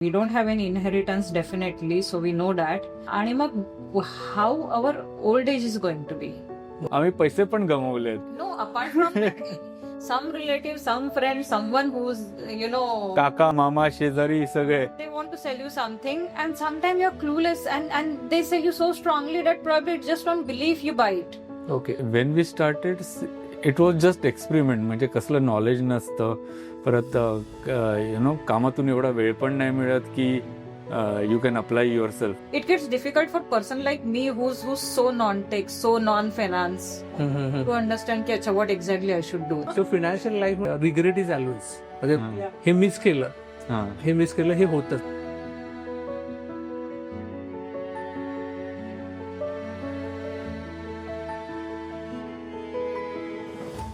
We don't have any inheritance definitely, so we know that. आणि मग how our old age is going to be. आम्ही पैसे पण गमावलेत. No, apart from that, some relative, some friend, someone who's, काका मामा शेजारी सगळे. they want to sell you something and sometimes you're clueless and they sell you so strongly that probably it's just on belief you buy it. Okay when we started it was just experiment. म्हणजे कसलं knowledge नसतं. परत कामातून एवढा वेळ पण नाही मिळत की you can apply your self. It gets difficult for person like me who's so non-tech, so non-finance to understand ki, अच्छा, what exactly I should do. So financial life regret is always. म्हणजे हे miss केलं हे होतं.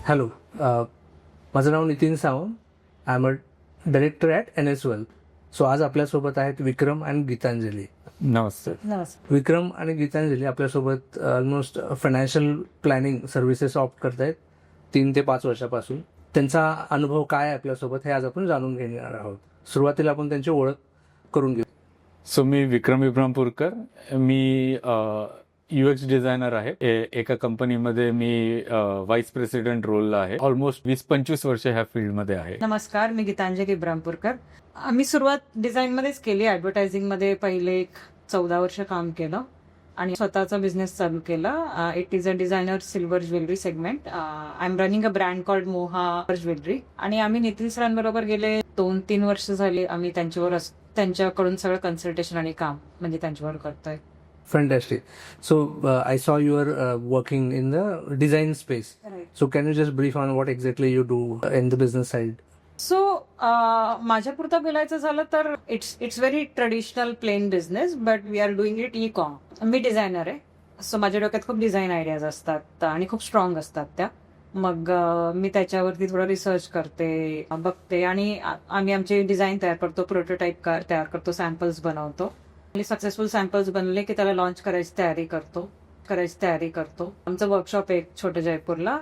Hello, माझं नाव Nitin Sawant. I am a director at NS Wealth. So आज आपल्यासोबत आहेत विक्रम आणि गीतांजली. नमस्ते. विक्रम आणि गीतांजली आपल्यासोबत almost financial planning services opt करतायत 3 ते 5 वर्षापासून. त्यांचा अनुभव काय आहे आपल्यासोबत हे आज आपण जाणून घेणार आहोत. सुरुवातीला आपण त्यांची ओळख करून घेऊ. सो मी विक्रम इब्रामपूरकर. मी UX डिझायनर आहे. एका कंपनीमध्ये मी व्हाईस प्रेसिडेंट रोलला आहे. ऑलमोस्ट 20-25 वर्ष ह्या फील्डमध्ये आहे. नमस्कार, मी गीतांजली इब्रामपूरकर. आम्ही सुरुवात डिझाईन मध्येच केली. ऍडव्हर्टायझिंग मध्ये पहिले 14 वर्ष काम केलं आणि स्वतःचा बिझनेस चालू केला. It is a designer silver jewellery segment. I am running a brand called मोहा ज्वेलरी. आणि आम्ही नितीन सरांबरोबर गेले 2-3 वर्ष झाले. आम्ही त्यांच्याकडून सगळं कन्सल्टेशन आणि काम म्हणजे त्यांच्यावर करतोय. Fantastic. So I saw you are working in the design space. Right. So can you just brief on what exactly you do in the business side? सो माझ्या पुरतं बोलायचं झालं तर it's very traditional plain business but we are doing it e com. मी designer आहे. So माझ्या डोक्यात खूप डिझाईन आयडियाज असतात आणि खूप स्ट्रॉंग असतात त्या. मग मी त्याच्यावरती थोडं रिसर्च करते, बघते आणि आम्ही आमचे डिझाईन तयार करतो, प्रोटोटाईप तयार करतो, सॅम्पल्स बनवतो. सक्सेसफुल सॅम्पल्स बनले की त्याला लॉन्च करायची तयारी करतो. आमचं वर्कशॉप आहे छोटं जयपूरला.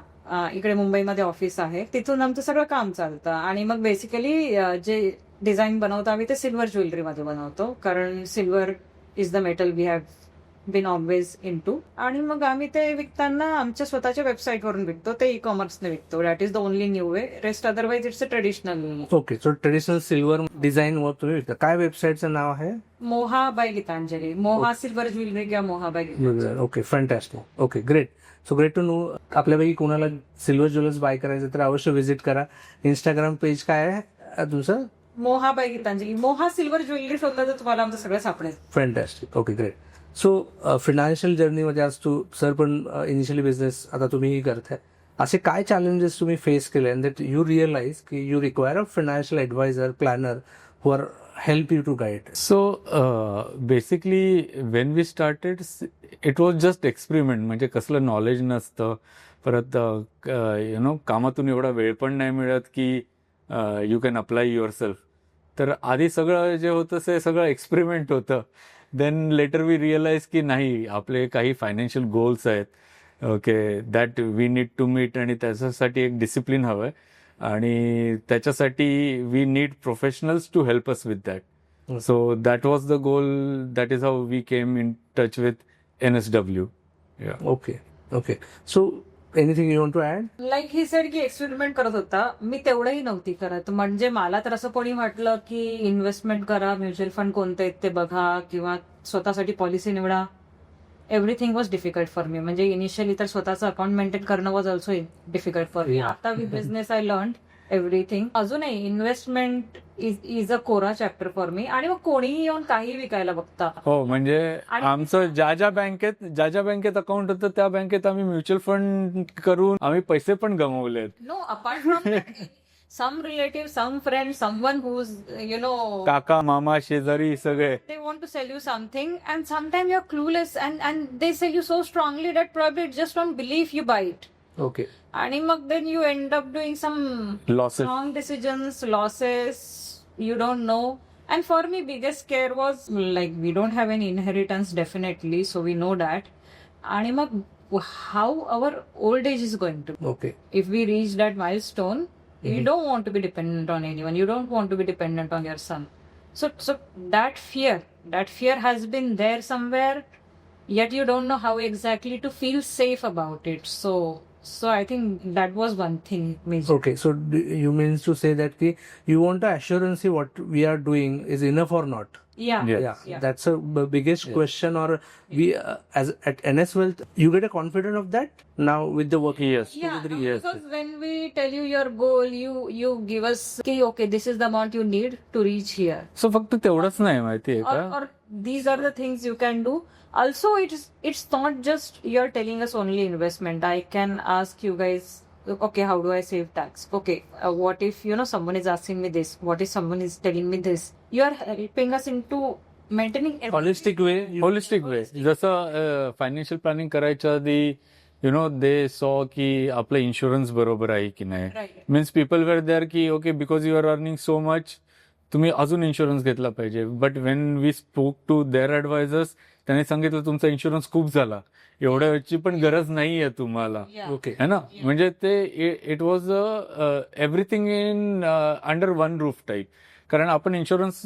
इकडे मुंबईमध्ये ऑफिस आहे. तिथून आमचं सगळं काम चालतं. आणि मग बेसिकली जे डिझाईन बनवतो आम्ही ते सिल्वर ज्वेलरीमध्ये बनवतो. कारण silver is the metal we have been always into. आणि मग आम्ही ते विकताना आमच्या स्वतःच्या वेबसाईटवरून विकतो. ते ई-कॉमर्सने विकतो. That is the only new way. Rest otherwise it's a traditional. Okay, so traditional silver design work तुम्ही विकता. काय वेबसाईटचं नाव आहे? मोहा बाय गीतांजली. मोहा सिल्वर ज्वेलरी किंवा Moha by Gitanjali. Okay, fantastic. Okay, great. So great to know. आपल्यापैकी कोणाला सिल्वर ज्वेलर्स बाय करायचं तर अवश्य व्हिजिट करा. इंस्टाग्राम पेज काय आहे तुमचं? मोहा बाय गीतांजली. मोहा सिल्वर ज्वेलरी शोधलं तर तुम्हाला आमचं सगळं सापडेल. Fantastic. Okay, great. So financial जर्नीमध्ये आज सर पण इनिशियली बिझनेस आता तुम्हीही करताय. असे काय चॅलेंजेस तुम्ही फेस केले अँड दॅट यू रिअलाइज की you require a financial advisor, planner who are help you to guide? So basically when we started it was just experiment. म्हणजे कसलं नॉलेज नसतं. परत कामातून एवढा वेळ पण नाही मिळत की you can apply your self. तर आधी सगळं जे होतं ते सगळं एक्सपेरिमेंट होतं. देन लेटर वी रिअलाइज की नाही, आपले काही फायनान्शियल गोल्स आहेत. Okay, that we need to meet. आणि त्याच्यासाठी एक डिसिप्लिन हवं आहे. आणि त्याच्यासाठी we need professionals to help us with that. So that was the goal. That is how we came in touch with NSW. Okay. So anything you want to add? Like he said की experiment करत होता. मी तेवढंही नव्हती करत. म्हणजे मला तर असं कोणी म्हटलं की इन्व्हेस्टमेंट करा, म्युच्युअल फंड कोणते आहेत ते बघा किंवा स्वतःसाठी पॉलिसी निवडा. Everything was difficult for me. म्हणजे इनिशियली तर स्वतःचं अकाउंट मेंटेन करणं was also difficult for me. आता with business I learn everything. अजूनही इन्व्हेस्टमेंट इज अ कोरा चॅप्टर फॉर मी. आणि मग कोणीही येऊन काही विकायला बघता. हो, म्हणजे आमचं ज्या बँकेत अकाउंट होतं त्या बँकेत आम्ही म्युच्युअल फंड करून आम्ही पैसे पण गमावलेत. No, apart from some relative, some friend, someone who's, काका मामा शेजारी सगळे. they want to sell you something and sometimes you're clueless and they sell you so strongly that probably it's just on belief you buy it. Okay. आणि मग then you end up doing some Losses. wrong decisions, losses, you don't know. And for me, biggest scare was like we don't have any inheritance definitely, so we know that. आणि मग how our old age is going to be. Okay. If we reach that milestone, you don't want to be dependent on anyone. You don't want to be dependent on your son. So that fear has been there somewhere, yet you don't know how exactly to feel safe about it. So I think that was one thing major. Okay, so you means to say that you want the assurance what we are doing is enough or not? Yeah. Yes. Yeah, that's a biggest Yes. question. Or we as at NS Wealth, you get a confidence of that now with the work. Yes. Yeah, no, Yes. because when we tell you your goal, you give us, okay, this is the amount you need to reach here. सो फक्त तेवढंच नाही माहितीये का Or these are the things you can do. Also, it's not just you're telling us only investment. I can ask you guys, okay, how do I save tax? Okay, what if someone is asking me this? What if someone is telling me this? You are helping us into maintaining Holistic way. Holistic way जसं financial planning करायच्या आधी they saw की आपलं insurance बरोबर आहे की नाही Right. Means people were there की okay because you are earning so much तुम्ही अजून इन्शुरन्स घेतला पाहिजे but when we spoke to their advisors त्यांनी सांगितलं तुमचा इन्शुरन्स खूप झाला एवढ्या वेळची पण गरज नाहीये तुम्हाला Yeah. Okay. है ना म्हणजे ते it was everything in under one roof type कारण आपण इन्शुरन्स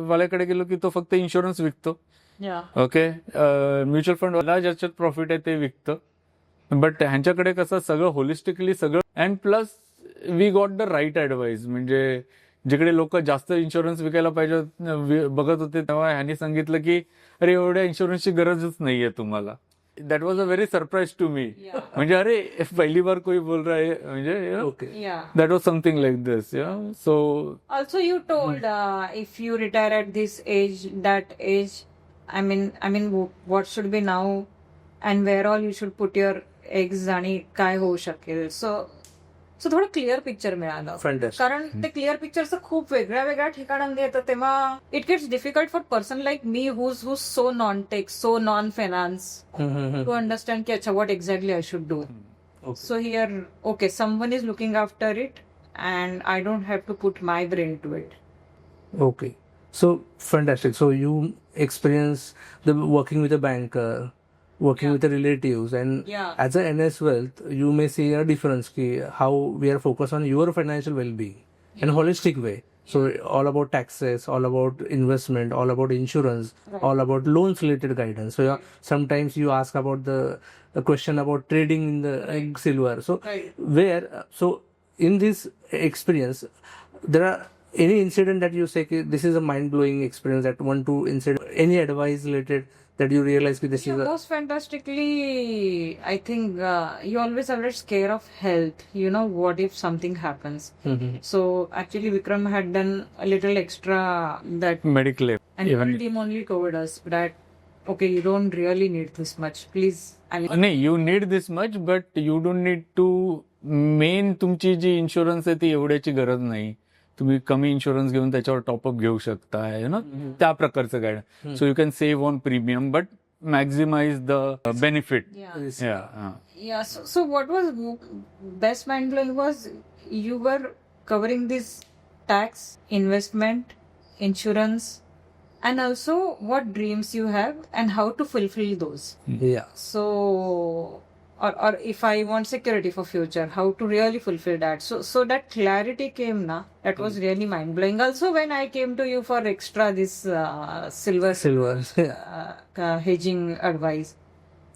वाल्याकडे गेलो की तो फक्त इन्शुरन्स विकतो Yeah. ओके म्युच्युअल फंड वाला ज्याच्यात प्रॉफिट आहे ते विकतं बट ह्यांच्याकडे कसं सगळं होलिस्टिकली सगळं and plus we got the right advice म्हणजे जिकडे लोक जास्त इन्शुरन्स विकायला पाहिजे बघत होते तेव्हा ह्यांनी सांगितलं की अरे एवढ्या इन्शुरन्सची गरजच नाहीये तुम्हाला that was a very surprise to me Yeah. म्हणजे अरे पहिली बार कोई बोल रहा है म्हणजे Okay. Yeah. That was something like this so Also, you told if you retire at this age, that age, I mean, what should be now, and where all you should put your eggs आणि काय होऊ शकेल. So थोडं clear picture मिळालं. Fantastic. कारण ते clear पिक्चरचं खूप वेगळ्या वेगळ्या ठिकाणांनी येतं तेव्हा it gets difficult for person like me who's so non tech so non finance to understand की अच्छा what exactly I should do. Okay. So here, okay, someone is looking after it, and I don't have to put my brain to it. Okay. So fantastic. So you experience the working with a banker, working Yeah. with the relatives, and Yeah. as a NS Wealth, you may see a difference ki how we are focused on your financial well-being in a holistic way. So all about taxes, all about investment, all about insurance, Right. all about loans related guidance. So sometimes you ask about the question about trading in the silver. So Right. so in this experience, there are any incident that you say ki this is a mind blowing experience, that one two incident, any advice related that you realize ki this Yeah, is a most fantastically, I think you always have that scare of health. What if something happens? Mhm. So actually, Vikram had done a little extra that, mediclaim and Even- the team only told us that, okay, you don't really need this much. Please, I mean, नाही you need this much but you don't need to main तुमची जी insurance आहे ती एवढ्याची गरज नाही तुम्ही कमी insurance घेऊन त्याच्यावर टॉपअप घेऊ शकताय ना त्या प्रकारचं guide so you can save on premium but maximise the benefit yeah. This- Yeah, so what was best mind blowing was you were covering this tax, investment, insurance, and also what dreams you have and how to fulfill those. yeah. So, or if I want security for future, how to really fulfill that. So that clarity came na. That was really mind blowing. Also, when I came to you for extra this silver hedging advice,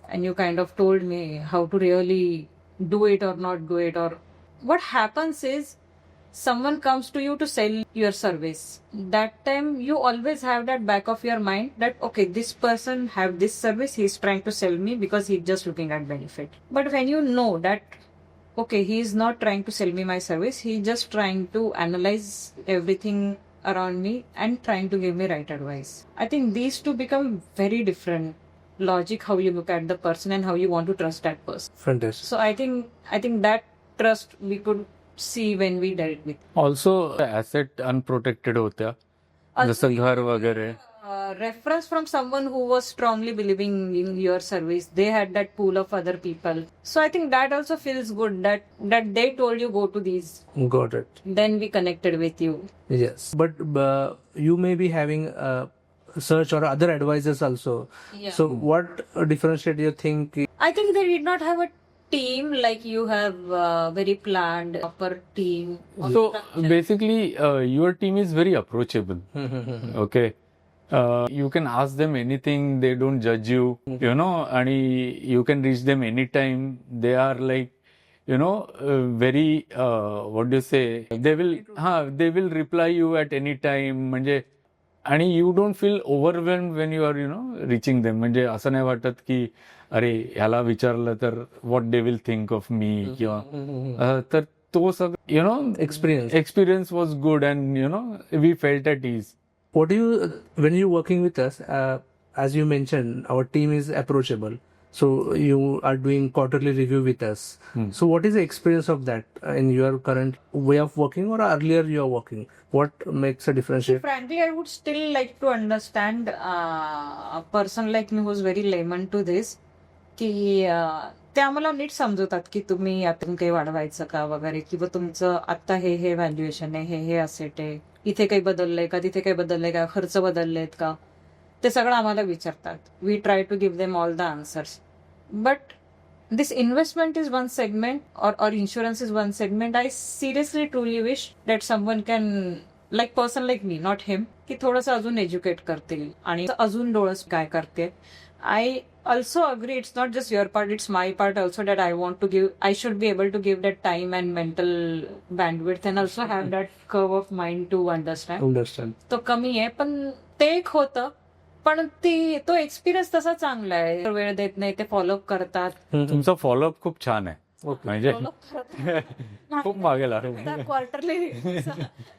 and you kind of told me how to really do it or not do it, or what happens is someone comes to you to sell your service. That time you always have that back of your mind that okay, this person have this service, he's trying to sell me because he's just looking at benefit. But when you know that okay, he is not trying to sell me my service, he's just trying to analyze everything around me and trying to give me right advice. I think these two become very different. Logic, how you look at the person and how you want to trust that person. Fantastic. So I think that trust we could see when we dealt with. Also asset unprotected होत्या जसं घर वगैरे Reference from someone who was strongly believing in your service. They had that pool of other people. So I think that also feels good that they told you go to these. Got it. Then we connected with you. Yes. But you may be having search or other advisors also. Yeah. So what differentiate you think? I think they did not have a team, like you have very planned upper team or So structure? basically, your team is very approachable. Okay. You can ask them anything, they don't judge you, you know, and you can reach them anytime. They are like, you know, very, what do you say? They will reply you at any time. म्हणजे आणि you don't feel overwhelmed when you are, you know, reaching them. म्हणजे असं नाही वाटत की अरे ह्याला विचारलं तर what they will think of me किंवा तर तो सगळं, you know, experience was good and, you know, we felt at ease. What do you, when you're working with us, as you mentioned, our team is approachable. So you are doing quarterly review with us. So what is the experience of that in your current way of working or earlier you are working? What makes a difference? Frankly, I would still like to understand a person like me who's very layman to this, की ते आम्हाला NEET समजवतात की तुम्ही यातून काही वाढवायचं का वगैरे, किंवा तुमचं आता हे व्हॅल्युएशन आहे, हे असेट आहे, इथे काही बदललंय का, तिथे काही बदललंय का, खर्च बदललेत का, ते सगळं आम्हाला विचारतात. We try to give them all the answers. But this investment is one segment, or insurance is one segment. I seriously truly wish that someone can, like person like me, not him, की थोडंसं अजून educate करतील आणि अजून डोळस काय करते. I also agree, it's not just your part, it's my part also, that I should be able to give that time and mental bandwidth and also have that curve of mind to understand. तो कमी आहे, पण ते एक होतं. पण तो experience तसा चांगला आहे. वेळ देत नाही, ते फॉलोअप करतात. तुमचा फॉलोअप खूप छान आहे. म्हणजे खूप मागे लागतो. क्वार्टरली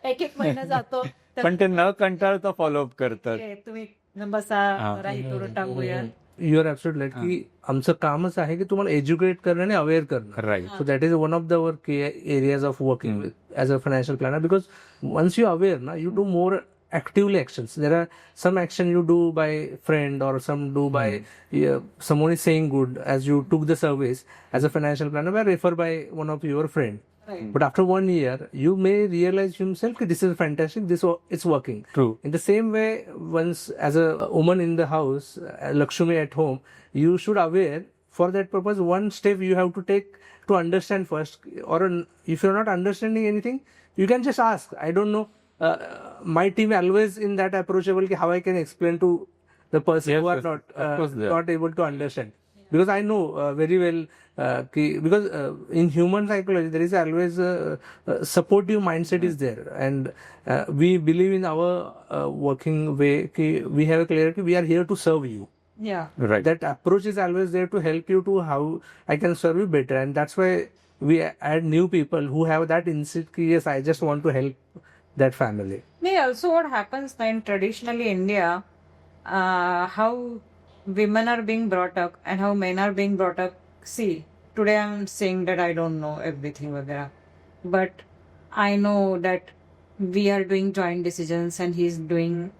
एक महिना जातो, पण ते न कंटाळता फॉलोअप करतात. तुम्ही बसा, राही टाकूया. यू आर ऍब्सोल्युटली राईट की आमचं कामच आहे की तुम्हाला एज्युकेट करणं आणि अवेअर करणं. Right. So that is one of the our key areas of working with as a financial planner, because once you are aware, you do more actively actions. There are some action you do by friend or some do by someone is saying good as you took the service as a financial planner by refer by one of your friend. Right. But after 1 year, you may realize yourself that this is fantastic, it's working. True. In the same way, once as a woman in the house, Lakshmi at home, you should aware for that purpose. One step you have to take to understand first, or if you're not understanding anything, you can just ask. I don't know. My team always in that approachable how I can explain to the person who are not able to understand, because I know very well because in human psychology there is always a supportive mindset is there, and we believe in our working way we have a clarity, we are here to serve you. Yeah. Right. That approach is always there to help you to how I can serve you better, and that's why we add new people who have that instinct ki yes, I just want to help that family. Also what happens in traditionally India, how women are being brought up and how men are being brought up. See, today I'm saying that I don't know everything vagara, but I know that we are doing joint decisions and he's doing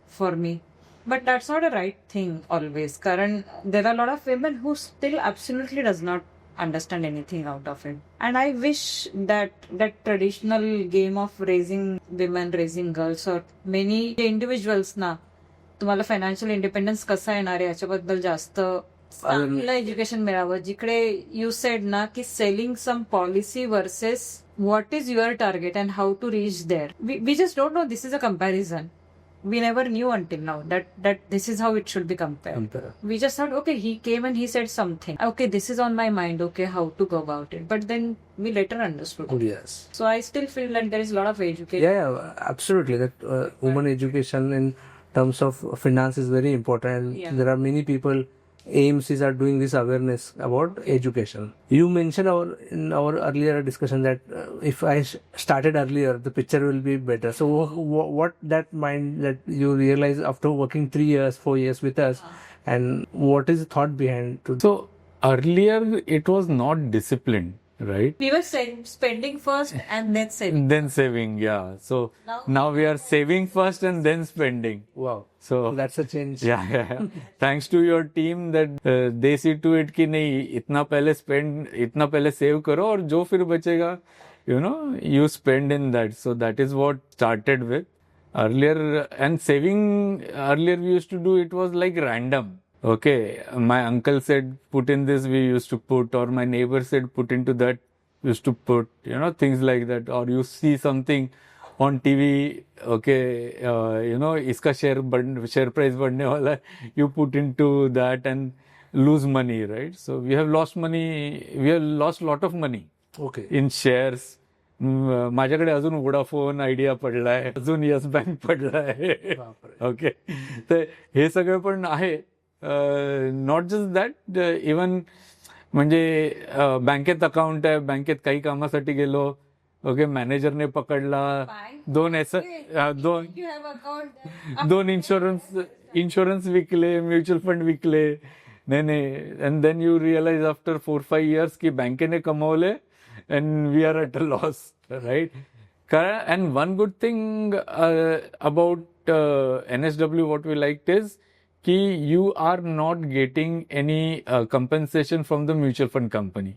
for me. But that's not a right thing always. Karan, there are a lot of women who still absolutely does not understand anything out of it. And I wish that traditional game of raising women, raising girls, or many individuals ना तुम्हाला financial independence कसा येणार आहे याच्याबद्दल जास्त चांगलं education मिळावं. जिकडे यू सेड ना की selling some policy versus what is your target and how to reach there. We just don't know. This is a comparison. We never knew until now that this is how it should be compared. We just thought, okay, he came and he said something. Okay, this is on my mind. Okay, how to go about it. But then we later understood. Yes. So I still feel that there is a lot of education. Yeah, absolutely. That women education in terms of finance is very important. And there are many people, AMCs are doing this awareness about education. You mentioned in our earlier discussion that if I started earlier, the picture will be better. So what that mind that you realize after working 3 years, 4 years with us, and what is the thought behind to? So earlier it was not disciplined, right? We were spending first and then saving. Then saving, yeah. So now we are saving first and then spending. Wow. So that's a change. Yeah. Thanks to your team that they see to it कि नहीं इतना पहले spend, इतना पहले save करो और जो फिर बचेगा, you know, you spend in that. So that is what started with earlier. And saving earlier we used to do, it was like random. Okay, my uncle said put in this, we used to put, or my neighbor said put into that, we used to put, things like that. Or you see something on TV, okay, iska share price badne wala hai, you put into that and lose money, right? So we have lost lot of money okay in shares. माझ्याकडे अजून Vodafone idea पडलाय, अजून yes bank पडलाय. बापरे. Okay, तर हे सगळं पण आहे. नॉट जस्ट दॅट, इवन म्हणजे बँकेत अकाउंट आहे, बँकेत काही कामासाठी गेलो, ओके, मॅनेजरने पकडला, दोन इन्शुरन्स विकले, म्युच्युअल फंड विकले. नाही, and then you realise after 4-5 years की बँकेने कमवले and we are at a loss, right? And one good thing about NSW, what we liked is कि you are not getting any compensation from the mutual fund company,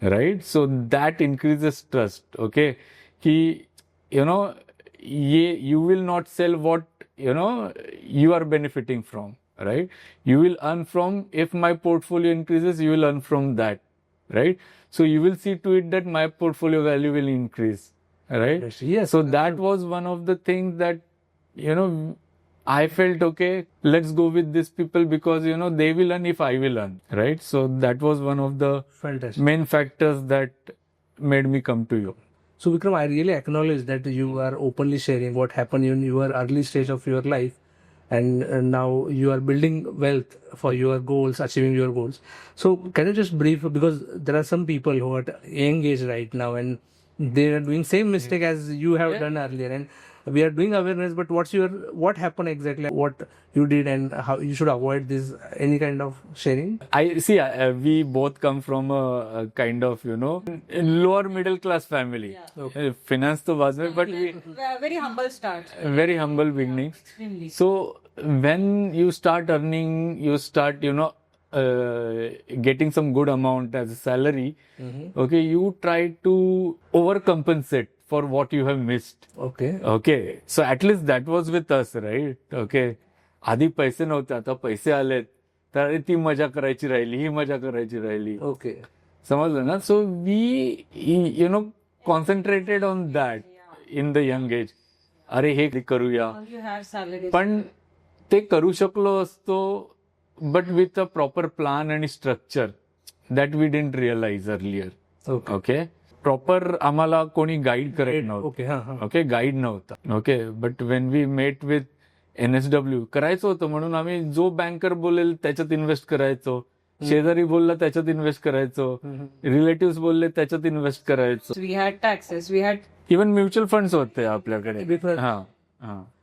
right? So that increases trust, okay? कि you will not sell what you are benefiting from, right? You will earn from, if my portfolio increases, you will earn from that, right? So you will see to it that my portfolio value will increase, right? Yes. So that was one of the things that, I felt, okay, let's go with these people because, they will earn if I will earn, right? So that was one of the Fantastic. main factors that made me come to you. So Vikram, I really acknowledge that you are openly sharing what happened in your early stage of your life, and now you are building wealth for your goals, achieving your goals. So can you just brief, because there are some people who are at young age right now and they are doing same mistake as you have done earlier, and we are doing awareness, but what happened exactly, what you did and how you should avoid this, any kind of sharing? I see, we both come from a kind of, lower middle class family. Okay. Finance to was में, but we Very humble start. very humble beginnings. Extremely. So when you start earning, you start, getting some good amount as a salary. Okay, you try to overcompensate for what you have missed. Okay. Okay, so at least that was with us, right? Okay, आधी पैसे नव्हते, आता पैसे आलेत, तर अरे ती मजा करायची राहिली, ही मजा करायची राहिली. Okay. समजलं ना? So we, concentrated on that in the young age. अरे हे करूया. All you have salary. पण ते करू शकलो असतो, but with a proper plan and structure that we didn't realize earlier. Okay. Okay, proper आम्हाला कोणी गाईड करत नव्हतं. Okay. हाँ. ओके, गाईड नव्हता. Okay, but when we met with NSW करायचं होतं म्हणून आम्ही जो बँकर बोलेल त्याच्यात इन्व्हेस्ट करायचो, शेजारी बोलला त्याच्यात इन्व्हेस्ट करायचो, रिलेटिव्ह बोलले त्याच्यात इन्व्हेस्ट करायचो. We had taxes. We had even mutual funds होते आपल्याकडे. Because- हा,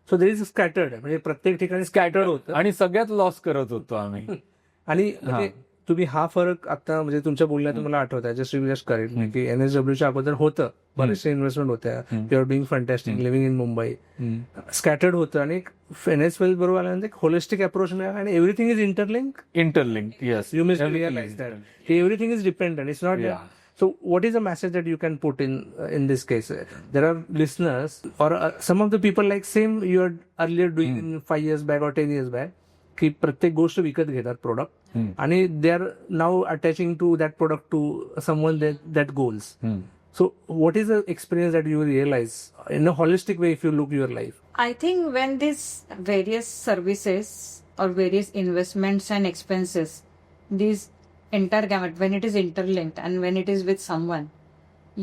सो देर इज स्कॅटर्ड, म्हणजे प्रत्येक ठिकाणी स्कॅटर्ड होतं. आणि सगळ्यात लॉस करत होतो आम्ही. आणि म्हणजे तुम्ही हा फरक आता म्हणजे तुमच्या बोलण्यात मला आठवत आहे, जस्ट करेक्ट, की NSWच्या अगोदर होतं, बरेचसे इन्व्हेस्टमेंट होत्या, you are doing fantastic, living in Mumbai, scattered होतं, आणि NSW बरोबर आल्यानंतर एक होलिस्टिक अप्रोच मिळाला, आणि everything is interlink. Yes, You must realize that everything is dependent. It's not. Yeah. So, what is the message that you can put in this case? There are listeners or some of the people like same you are earlier doing in 5 years back or 10 years back. की प्रत्येक गोष्ट विकत घेतात product, आणि they are now attaching to that product to someone that goals. So, what is the experience that you realize in a holistic way if you look your life? I think when these various services or various investments and expenses, these entire gamut, when it is interlinked and when it is with someone,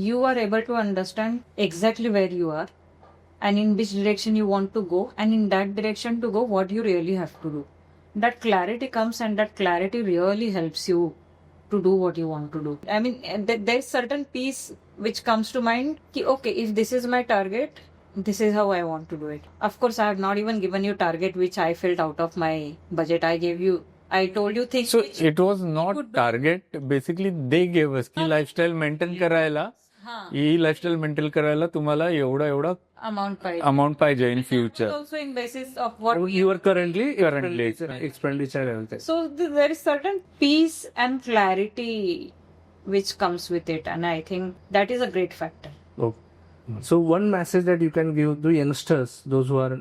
you are able to understand exactly where you are and in which direction you want to go, and in that direction to go what you really have to do. That clarity comes, and that clarity really helps you to do what you want to do. I mean, there's certain peace which comes to mind ki, okay, if this is my target, this is how I want to do it. Of course, I have not even given you target which I felt out of my budget. I told you things So which it was not target, basically they gave us की lifestyle maintain करायला, ही lifestyle maintain करायला तुम्हाला एवढा amount पाहिजे in future. also in basis of what we You are currently Currently. expenditure level. So there is certain peace and clarity which comes with it, and I think that is a great factor. Oh, So one message that you can give to youngsters, those who are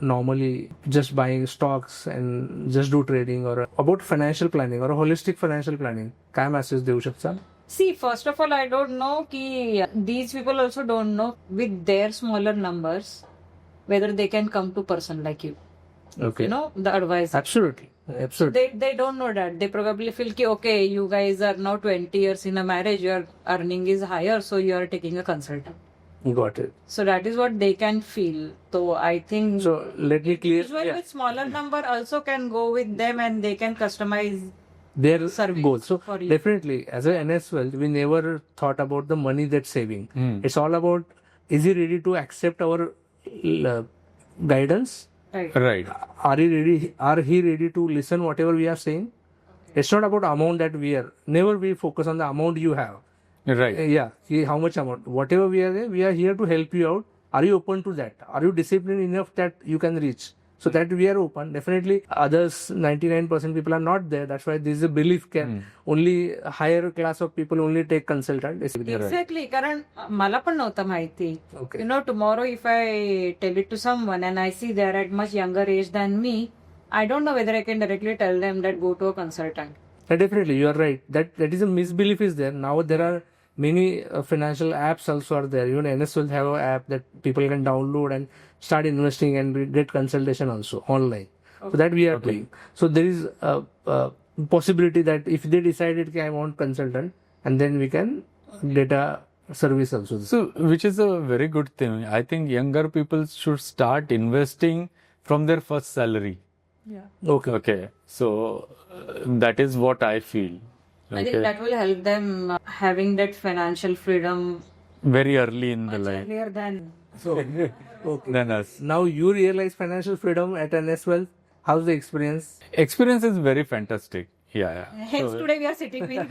normally just buying stocks and just do trading, or about financial planning or a holistic financial planning, काय message देऊ शकता? See, first of all, I don't know ki these people also don't know with their smaller numbers whether they can come to person like you. Okay. You know, the advisor. Absolutely. They don't know that. They probably feel ki okay, you guys are now 20 years in a marriage, your earning is higher, so you are taking a consultant. Got it. So that is what they can feel. So I think So let me clear. usually with smaller number also can go with them and they can customize Their service goals. So for you. definitely, as a NS Wealth, we never thought about the money that's saving. It's all about, is he ready to accept our guidance? Right. Right. Are he ready to listen whatever we are saying? It's not about amount that we are. Never we focus on the amount you have. Right. How much amount? Whatever we are here to help you out. Are you open to that? Are you disciplined enough that you can reach? So that we are open. Definitely, others 99% people are not there. That's why this is a belief. Only higher class of people only take consultant. Exactly. कारण मला पण नव्हतं माहिती. Okay. You know, tomorrow if I tell it to someone and I see they are at much younger age than me, I don't know whether I can directly tell them that go to a consultant. Definitely, you are right. That is a misbelief is there. Now there are many financial apps also are there. Even NS will have an app that people can download and start investing and get consultation also online. So that we are doing. So there is a possibility that if they decided I want consultant, and then we can get a service also. So, which is a very good thing. I think younger people should start investing from their first salary. Yeah. Okay. So, that is what I feel. I think that will help them having that financial freedom Very early in the much life earlier than. So than us. now you realize financial freedom at NS Wealth. How's the experience? Experience is very fantastic. Yeah. Hence today we are sitting with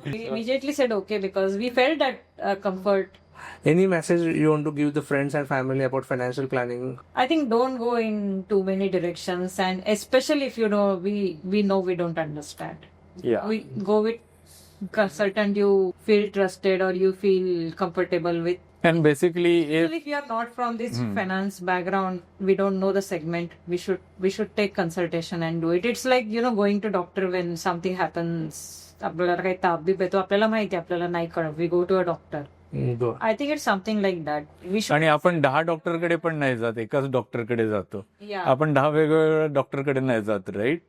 we immediately said okay because we felt that comfort. Any message you want to give the friends and family about financial planning? I think don't go in too many directions, and especially if you know we know we don't understand. Yeah. We go with consultant you feel trusted or you feel comfortable with. And basically, Even if you are not from this finance background, we don't know the segment. We should take consultation and do it. It's like going to doctor when something happens. आपल्याला काही ताप beep येतो आपल्याला माहिती आपल्याला नाही कळत. We go to a doctor. Go. I think it's something like that. We should. आणि आपण 10 डॉक्टरकडे पण नाही जात, एकाच डॉक्टरकडे जातो. Yeah. आपण 10 वेगवेगळ्या डॉक्टरकडे नाही जात, राईट?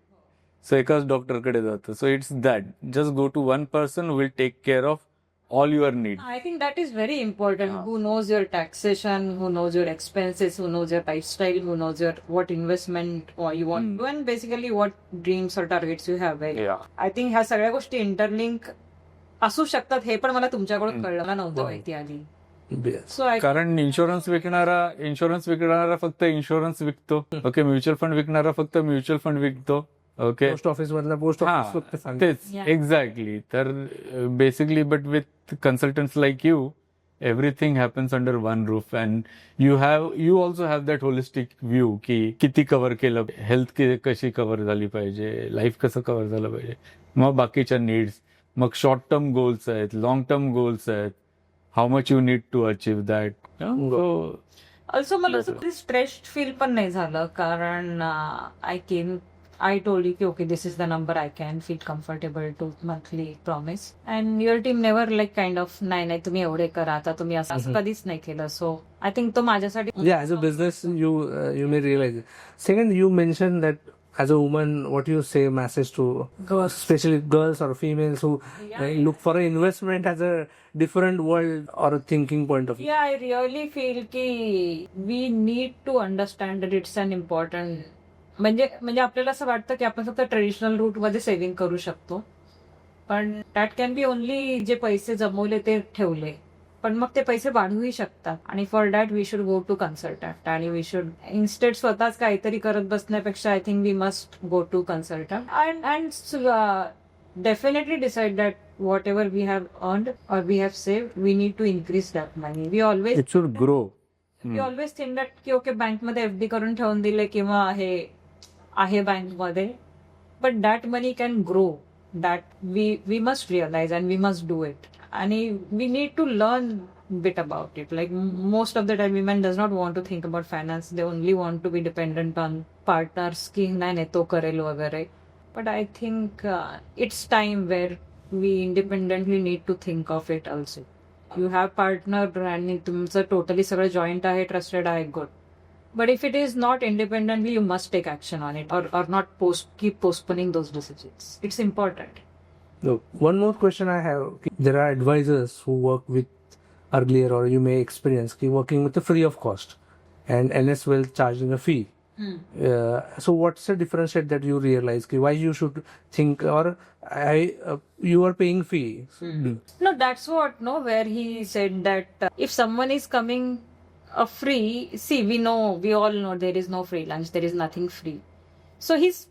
सो एकाच डॉक्टरकडे जातो. So it's that. Just go to one person will take care of all your needs. I think that is very important. Who knows your taxation, who knows your expenses, who knows your lifestyle, who knows your what investment or you want to do, and basically what dreams or targets you have. Right? Yeah. I think ह्या सगळ्या गोष्टी interlink असू शकतात हे पण मला तुमच्याकडून कळलं मला नव्हतं माहिती आधी. Yes. सो कारण इन्शुरन्स विकणारा फक्त इन्शुरन्स विकतो. ओके. म्युच्युअल फंड विकणारा फक्त म्युच्युअल फंड विकतो. ओके. पोस्ट ऑफिस मधला पोस्ट ऑफिस तेच Yeah. एक्झॅक्टली. तर basically but with consultants like you everything happens under one roof and you also have that holistic view की किती cover केलं, health कशी cover झाली पाहिजे, लाईफ कसं कव्हर झालं पाहिजे, मग बाकीच्या नीड्स, मग शॉर्ट टर्म गोल्स आहेत, लॉंग टर्म गोल्स आहेत, how much you need to achieve that. Also मला असं स्ट्रेस्ड फील पण नाही झालं कारण I told you, okay, this is the number I can feel comfortable to monthly promise. And your team never like kind of, नाही तुम्ही एवढे करा आता तुम्ही असं कधीच नाही केलं. So I think तो माझ्यासाठी. Yeah, as a business, you may realize it. Second, you mentioned that as a woman, what you say message to Girls. especially girls or females who look for an investment as a different world or a thinking point of view. Yeah, I really feel की we need to understand that it's an important. म्हणजे आपल्याला असं वाटतं की आपण फक्त traditional root मध्ये saving करू शकतो, पण दॅट कॅन बी ओनली जे पैसे जमवले ते ठेवले, पण मग ते पैसे वाढूही शकतात. आणि for that we should go to consultant आणि वी शुड इन्स्टेड स्वतःच काहीतरी करत बसण्यापेक्षा I think we must go to consultant and definitely decide that whatever we have earned और we have saved we need to increase that money. We always it should grow. Think that की okay बँकमध्ये FD करून ठेवून दिले किंवा आहे बँकमध्ये, but that money can grow. That we must realise and we must do it. आणि we need to learn bit about it. Like most of the time, women does not want to think about finance. They only want to be dependent on partners. की नाही नाही तो करेल वगैरे. But I think it's time where we independently need to think of it also. You have partner आणि तुमचं totally सगळं joint आहे, trusted आहे, good. But if it is not independently, you must take action on it or not keep postponing those decisions. It's important. No. One more question I have. There are advisors who work with earlier, or you may experience working with the free of cost, and NS Wealth charging a fee. So what's the differentiate that you realize? Why you should think, or you are paying fee? No, that's what, no, where he said that if someone is coming free, see, we all know there is no free lunch, there is nothing free. So he's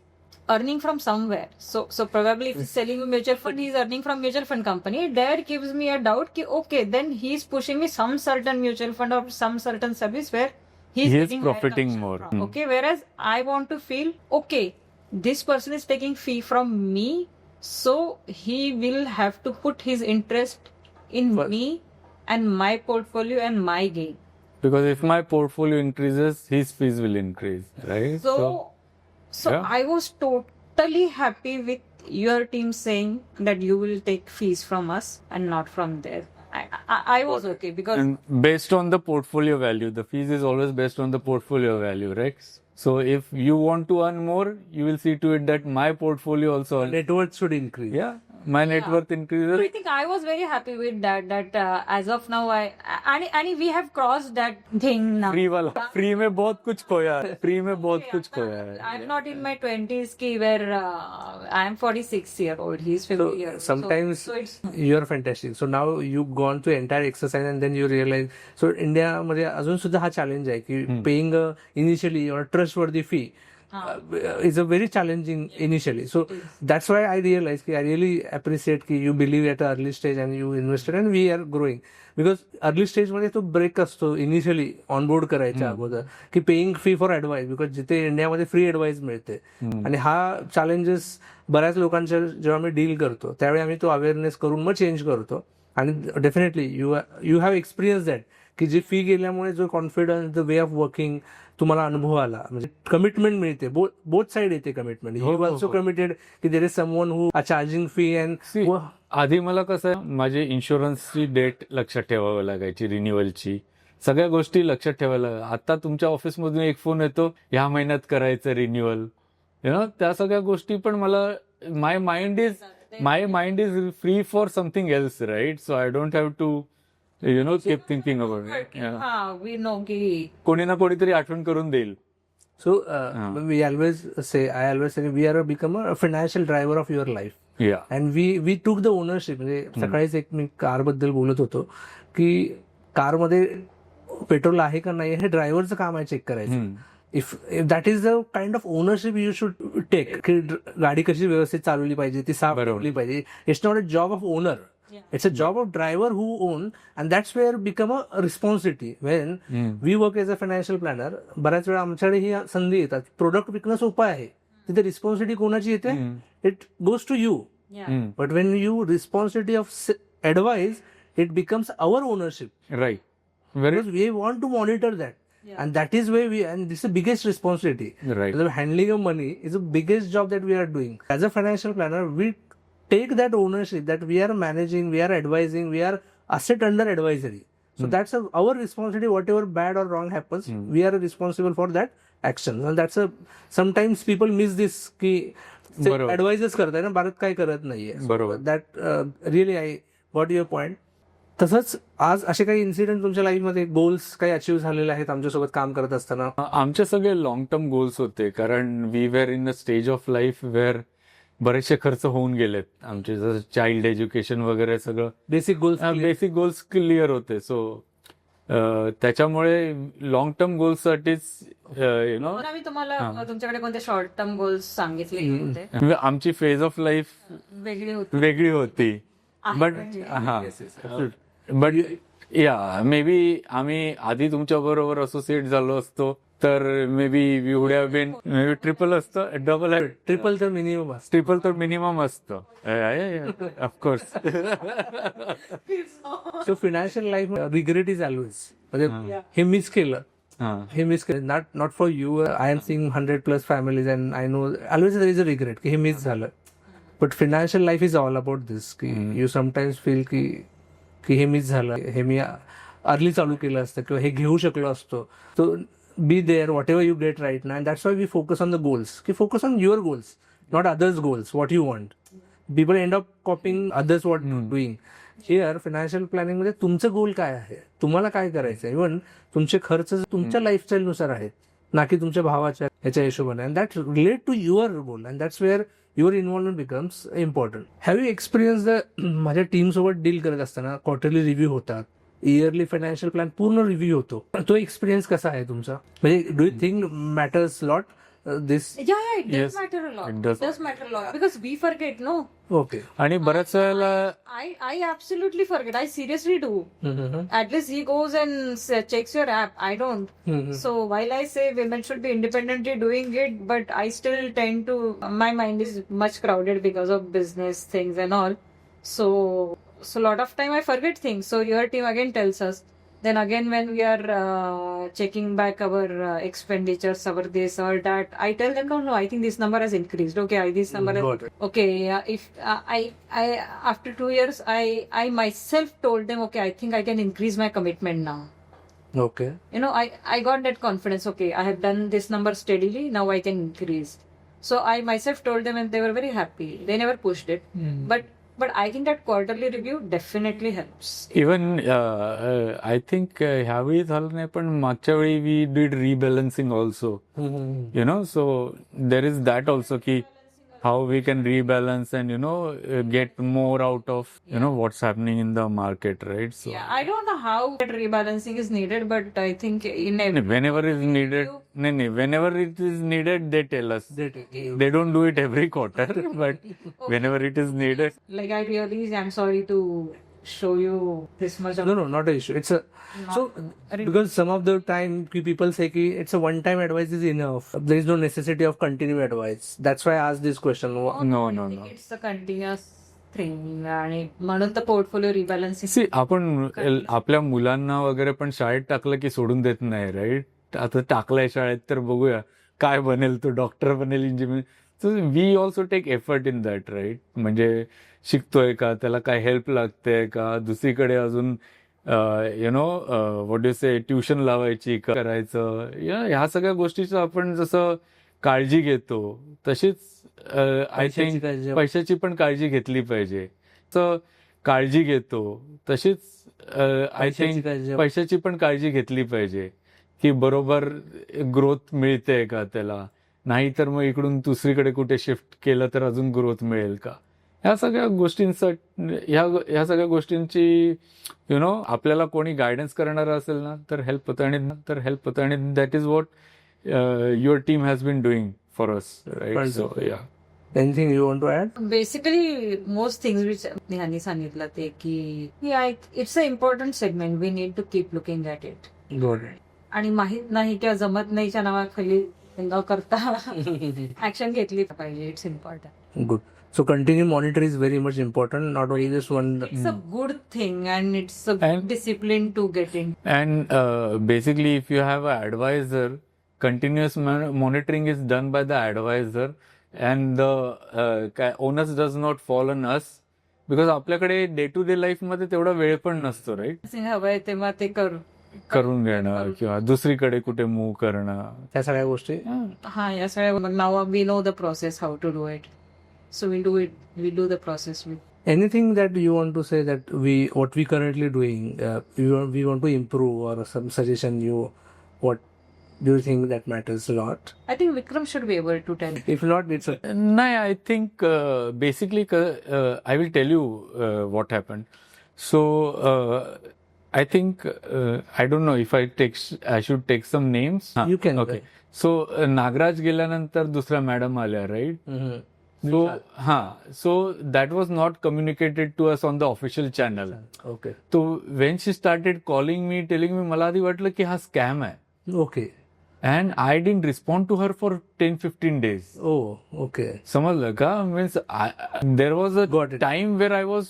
earning from somewhere. So probably if he's selling a mutual fund, he's earning from mutual fund company. There gives me a doubt ki, okay, then he's pushing me some certain mutual fund or some certain service where he's getting higher profiting commission more. from. Okay, whereas I want to feel, okay, this person is taking fee from me, so he will have to put his interest in First. me and my portfolio and my gain. Because if my portfolio increases, his fees will increase, right? So yeah. I was totally happy with your team saying that you will take fees from us and not from there. I was okay because And based on the portfolio value, the fees is always based on the portfolio value, right? So if you want to earn more, you will see to it that my portfolio also earns. Net worth should increase. Yeah, my net worth increases. I think I was very happy with that. That as of now, and we have crossed that thing now. Free वाला, free में बहुत कुछ खोया है, free में बहुत कुछ खोया है. I'm not in my 20s ki where I am 46-year-old. He's 50 So years. sometimes So it's you are fantastic. So now you've gone through entire exercise and then you realize. So India मध्ये अजून सुद्धा हा challenge आहे की paying initially or trustworthy fee is a very challenging initially. So that's why I realized I really appreciate कि you believe at an early stage and you invested and we are growing. Because early stage मध्ये तो break असतो initially onboard करायच्या अगोदर की paying fee for advice because जिथे इंडियामध्ये free advice मिळते आणि हा चॅलेंजेस बऱ्याच लोकांच्या जेव्हा मी डील करतो त्यावेळी आम्ही तो अवेअरनेस करून मग चेंज करतो आणि definitely you have experience that की जी फी गेल्यामुळे जो confidence the way of working तुम्हाला अनुभव आला म्हणजे कमिटमेंट मिळते बोथ साइड येते कमिटमेंट यू ऑल्सो कमिटेड की there is someone who are charging fee and आधी मला कसं आहे, माझी इन्शुरन्सची डेट लक्षात ठेवावी लागायची, रिन्युअलची सगळ्या गोष्टी लक्षात ठेवायला. आता तुमच्या ऑफिसमधून एक फोन येतो, ह्या महिन्यात करायचं रिन्युअल, त्या सगळ्या गोष्टी पण मला my mind is free for something else, right? So I don't have to keep thinking about it. we know ki कोणी ना कोणीतरी आठवण करून देईल. So I always say we are become a financial driver of your life. Yeah. And we took the ownership. म्हणजे सकाळीच एक मी car बद्दल बोलत होतो की कारमध्ये पेट्रोल आहे का नाही हे ड्रायव्हरचं काम आहे चेक करायचं. If that is the kind of ownership you should take की गाडी कशी व्यवस्थित चालवली पाहिजे, ती साफ ठेवली पाहिजे. It's not a job of owner. It's a job of driver who own, and that's where become a responsibility. When we work as a financial planner, बऱ्याच वेळा आमच्याकडे ही संधी येतात. प्रोडक्ट विकणं सोपं आहे, तिथे रिस्पॉन्सिबिलिटी कोणाची येते? It goes to you. But when you responsibility of advice, it becomes our ownership. Right. Because we want to monitor that. And that is where and this is the biggest responsibility. Right. The handling of money is the biggest job that we are doing. As a financial planner, we take that ownership that we are managing, we are advising, we are asset under advisory. So that's our responsibility. Whatever bad or wrong happens, we are responsible for that action. And that's sometimes people miss this की advisors करताय ना, भारत काय करत नाहीये. बरोबर. That really I got your point. तसंच आज असे काही इन्सिडेंट तुमच्या लाईफमध्ये गोल्स काही अचीव्ह झालेले आहेत आमच्यासोबत काम करत असताना? आमचे सगळे लॉंग टर्म गोल्स होते, कारण we were in a stage of life where बरेचसे खर्च होऊन गेलेत आमचे, जसं चाइल्ड एज्युकेशन वगैरे सगळं बेसिक गोल्स क्लिअर होते. सो त्याच्यामुळे लॉंग टर्म गोल्ससाठीच मी तुम्हाला तुमच्याकडे कोणते शॉर्ट टर्म गोल्स सांगितले होते. आमची फेज ऑफ लाईफ वेगळी होती. बट या मे बी आम्ही आधी तुमच्या बरोबर असोसिएट झालो असतो तर maybe we would have been maybe triple असतं, डबल ट्रिपल तर मिनिमम असतं. ट्रिपल तर मिनिमम असतं. Of course. So financial life regret is always, म्हणजे हे मिस केलं, हे मिस केलं. Not for you, I am seeing 100+ families and I know always there is a regret की हे मिस झालं. But financial life is all about this की you sometimes feel की हे मिस झालं, हे मी अर्ली चालू केलं असतं किंवा हे घेऊ शकलो असतो. So be there whatever you get right ना, and that's why we focus on the goals, की focus on your goals, not others goals, what you want. People end up copying others what doing. Here financial planning मध्ये तुमचं गोल काय आहे, तुम्हाला काय करायचं आहे. इव्हन तुमचे खर्च तुमच्या लाईफस्टाईलनुसार आहेत, ना की तुमच्या भावाच्या ह्याच्या हिशोबाने. And that relate to your goal, and that's where your involvement becomes important. Have you experience माझ्या टीम सोबत डील करत असताना क्वार्टरली रिव्ह्यू होतात, इयरली फायनान्शियल प्लॅन पूर्ण रिव्ह्यू होतो. तो एक्सपिरियन्स कसा आहे तुमचा, म्हणजे do you think matters lot this? Yeah, it does Yes, matter a lot. it does. It does matter a lot because we forget, no? Okay. आणि बऱ्याच वेळेला I absolutely forget. I seriously do. At least he goes and checks your app. I don't. So while I say women should be independently doing it, but I still tend to, my mind is much crowded because of business things and all. So a lot of time I forget things. So your team again tells us. Then again, when we are checking back our expenditures, our this or that, I tell them, no, I think this number has increased. Okay, this number has, Got it. okay, yeah. If I after 2 years, I myself told them, okay, I think I can increase my commitment now. Okay. You know, I got that confidence. Okay, I have done this number steadily. Now I can increase. So I myself told them, and they were very happy. They never pushed it, but I think that quarterly review definitely helps. Even I think ह्यावेळी झालं नाही, पण मागच्या वेळी we did rebalancing also, you know. So there is that also की how we can rebalance and get more out of what's happening in the market, right? So Yeah, I don't know how that rebalancing is needed, but I think in every whenever is needed, whenever it is needed, they tell us. They don't do it every quarter, but whenever it is needed. like I really am sorry to show you this much of No, not an issue. It's a so because some of the time people say ki it's a one-time advice is enough. There is no necessity of continued advice. That's why I asked this question. No. It's a continuous thing आणि म्हणून तर portfolio रिबॅलन्सिंग. See, आपण आपल्या मुलांना वगैरे पण शाळेत टाकलं की सोडून देत नाही, राईट? आता टाकलंय शाळेत तर बघूया काय बनेल, तो डॉक्टर बनेल, engineer. So we also take effort in that, right? म्हणजे शिकतोय का, त्याला काय हेल्प लागते का, दुसरीकडे अजून व्हॉट यू से ट्युशन लावायची करायचं, ह्या सगळ्या गोष्टीचं आपण जसं काळजी घेतो तशीच आय थिंक पैशाची पण काळजी घेतली पाहिजे. काळजी घेतो तशीच आय थिंक पैशाची पण काळजी घेतली पाहिजे, की बरोबर ग्रोथ मिळते का त्याला, नाही तर मग इकडून दुसरीकडे कुठे शिफ्ट केलं तर अजून ग्रोथ मिळेल का. ह्या सगळ्या ह्या सगळ्या गोष्टींची आपल्याला कोणी गायडन्स करणार असेल ना तर हेल्प होतं, आणि that is what your team has been doing for us, right? So yeah. Anything you want to add? Basically, most things which नेहानी सांगितलं ते की it's an important segment. We need to keep looking at it. Got it. आणि माहित नाही किंवा जमत नाहीच्या नावाखाली न करता ऍक्शन घेतली पाहिजे. It's important. Good. So continue monitor is very much important. Not only this one. It's a good thing and it's a And- discipline to get in. And basically, if you have an advisor, continuous monitoring is done by the advisor, and the onus does not fall on us, because आपल्याकडे day to day life मध्ये तेवढा वेळ पण नसतो, right? हवंय तेव्हा ते करून घेणं किंवा दुसरीकडे कुठे मूव्ह करणं, त्या सगळ्या गोष्टी. हा या सगळ्या नाव we know the process how to do it. So we do it, we do the process with. Anything that you want to say that what we currently doing, we want to improve, or some suggestion what do you think that matters a lot? I think Vikram should be able to tell. If not, it's a. नाही, I think basically I will tell you what happen. So I think I don't know if I should take some names. You can. Okay. So Nagraj गेल्यानंतर दुसऱ्या madam आल्या, right? So that was not communicated to us on the official channel. Okay. So when she started calling me, telling me, मला आधी वाटलं की हा scam आहे. Okay. and I didn't respond to her for 10-15 days. Oh okay समजलं का means there was a Got it. Time where I was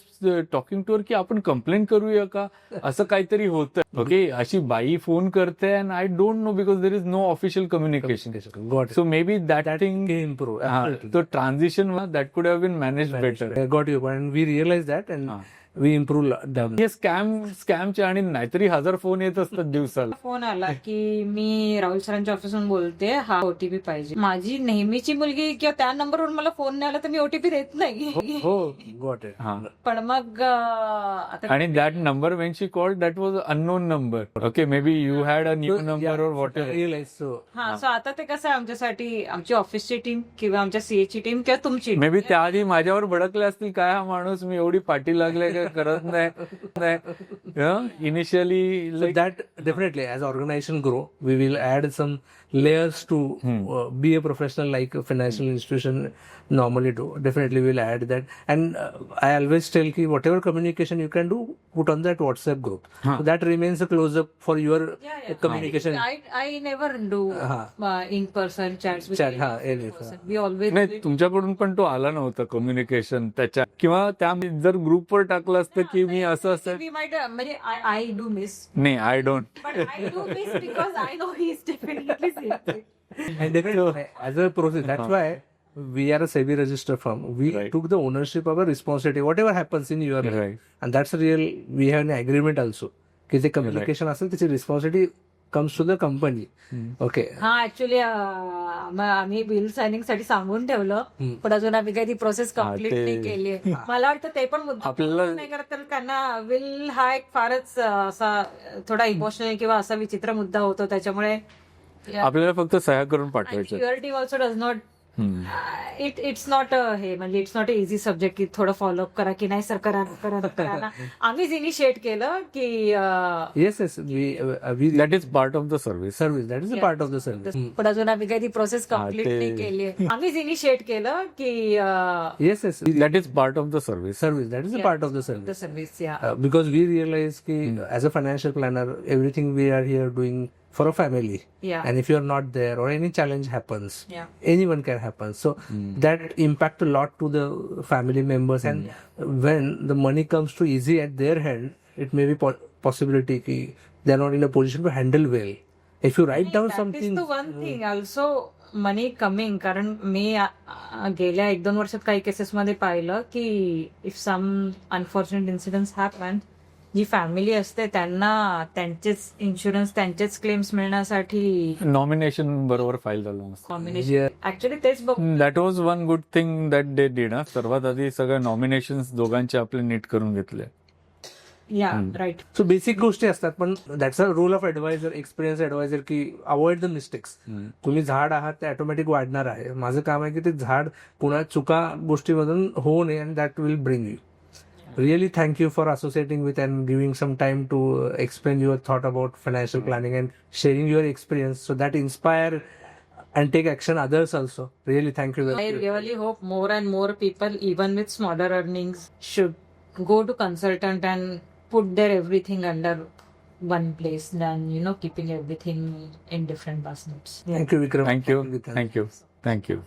talking to her की आपण कंप्लेंट करूया का असं काहीतरी होतं ओके अशी बाई फोन करते and I don't know because there is no official communication got so maybe that thing improve तो transition that could have been manage better got you point we realize that and we improve हे स्कॅमचे आणि नाहीतरी 1000 phone येत असतात दिवसाला phone आला की मी राहुल सरांच्या ऑफिसहून बोलते, हा ओटीपी पाहिजे. माझी नेहमीची मुलगी किंवा त्या नंबरवर मला फोन नाही आला तर मी ओटीपी देत नाही. हो गॉट इट हा पण मग आता आणि that number when she called that was unknown number okay may be you had a new number और वॉट रिअलाइज सो हा सो आता ते कसं आहे आमच्यासाठी आमची ऑफिसची टीम किंवा आमच्या सीएची टीम किंवा तुमची मे बी त्याआधी माझ्यावर भडकले असतील काय हा माणूस मी एवढी पाठी लागले काय करत नाही initially So that definitely, as organization grow, we will add some layers to be a professional like a financial institution normally do. Definitely, we'll add that. And I always tell ki whatever communication you can do, put on that WhatsApp group. So that remains a close up for your communication. I never do in person chats with Chat, ha, any. we always नाही तुमच्याकडून पण तो आला नव्हता communication त्याच्या किंवा त्या जर ग्रुपवर टाकलं असतं की मी असं असं we might म्हणजे I do miss नाही I don't but I do miss because I know he's definitely safe. And definitely, as a process, that's why we are a SEBI registered firm. We Right. took the ownership of a responsibility, whatever happens in your life. Right. And that's a real, we have an agreement also. की जे communication असेल त्याची responsibility comes to the company. Okay हा actually आम्ही bill signing साठी सांगून ठेवलं पण अजून आम्ही काही ती प्रोसेस कम्प्लीट ते- नाही केली आहे. मला वाटतं ते पण मुद्दा आपल्याला- नाही करत तर त्यांना विल हा एक फारच असा थोडा इमोशनल किंवा असा विचित्र मुद्दा होतो त्याच्यामुळे आपल्याला फक्त सह्या करून पाठवायचं your team also does not it's not हे म्हणजे it's not a easy subject की थोडं फॉलोअप करा की नाही सर करा करा ना. आम्हीच इनिशिएट केलं की yes yes we that is part of the service service that is a part of the service. पण अजून आम्ही काही ती प्रोसेस कम्प्लीट ते- नाही केली आहे. आम्हीच इनिशिएट केलं की yes yes that is part of the service service that is a part of the service. Service या Because we realize ki as a financial planner, everything we are here doing for a family. Yeah. And if you are not there or any challenge happens, Yeah. anyone can happen. So that impact a lot to the family members. And when the money comes too easy at their hand, it may be possibility ki they are not in a position to handle well. If you write down something, the one thing also money coming कारण मी गेल्या 1-2 वर्षात काही cases मध्ये पाहिलं की if some unfortunate incidents happen जी family असते त्यांना त्यांचेच इन्शुरन्स त्यांचेच क्लेम्स मिळण्यासाठी नॉमिनेशन बरोबर फाईल झालं नसतं कॉम्बिनेशन ऍक्च्युली तेच बघ that was one good thing that they did सर्वात आधी सगळे नॉमिनेशन दोघांचे आपले नीट करून घेतले. या राईट सो बेसिक गोष्टी असतात पण that's a role of adviser experience adviser की अवॉइड द मिस्टेक्स. तुम्ही झाड आहात ते ऑटोमॅटिक वाढणार आहे. माझं काम आहे की ते झाड पुन्हा चुका गोष्टीमधून होऊ नये and that will bring you. Really thank you for associating with and giving some time to explain your thought about financial planning and sharing your experience so that inspire and take action others also. Really thank you. I really hope more and more people, even with smaller earnings, should go to consultant and put their everything under one place than, keeping everything in different baskets. Thank you, Vikram. Thank you.